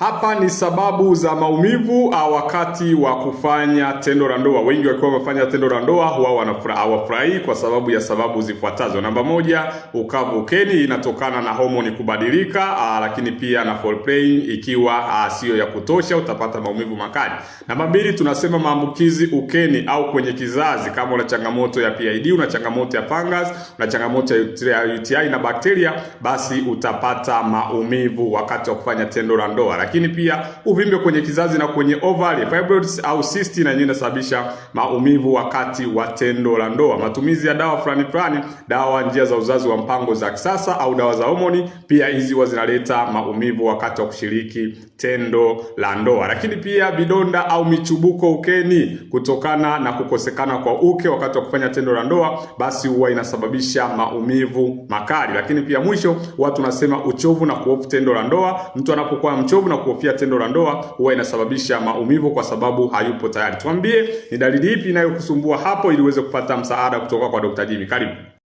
Hapa ni sababu za maumivu wakati wa kufanya tendo la ndoa. Wengi wakiwa wamefanya tendo la ndoa huwa hawafurahi kwa sababu ya sababu zifuatazo. Namba moja, ukavu ukeni, inatokana na homoni kubadilika, lakini pia na foreplay ikiwa sio ya kutosha, utapata maumivu makali. Namba mbili, tunasema maambukizi ukeni au kwenye kizazi. Kama una changamoto ya PID, una changamoto ya fungus, una changamoto ya UTI na bakteria, basi utapata maumivu wakati wa kufanya tendo la ndoa. Lakini pia uvimbe kwenye kizazi na kwenye ovary, fibroids au cyst, na yenyewe inasababisha maumivu wakati wa tendo la ndoa. Matumizi ya dawa fulani, dawa njia za uzazi wa mpango za kisasa au dawa za homoni, pia hizi huwa zinaleta maumivu wakati wa kushiriki tendo la ndoa. Lakini pia vidonda au michubuko ukeni kutokana na kukosekana kwa uke wakati wa kufanya tendo la ndoa, basi huwa inasababisha maumivu makali. Lakini pia mwisho, watu nasema uchovu na kuhofu tendo la ndoa. Mtu anapokuwa mchovu na kuhofia tendo la ndoa huwa inasababisha maumivu kwa sababu hayupo tayari. Tuambie ni dalili ipi inayokusumbua hapo ili uweze kupata msaada kutoka kwa Dr. Jimmy. Karibu.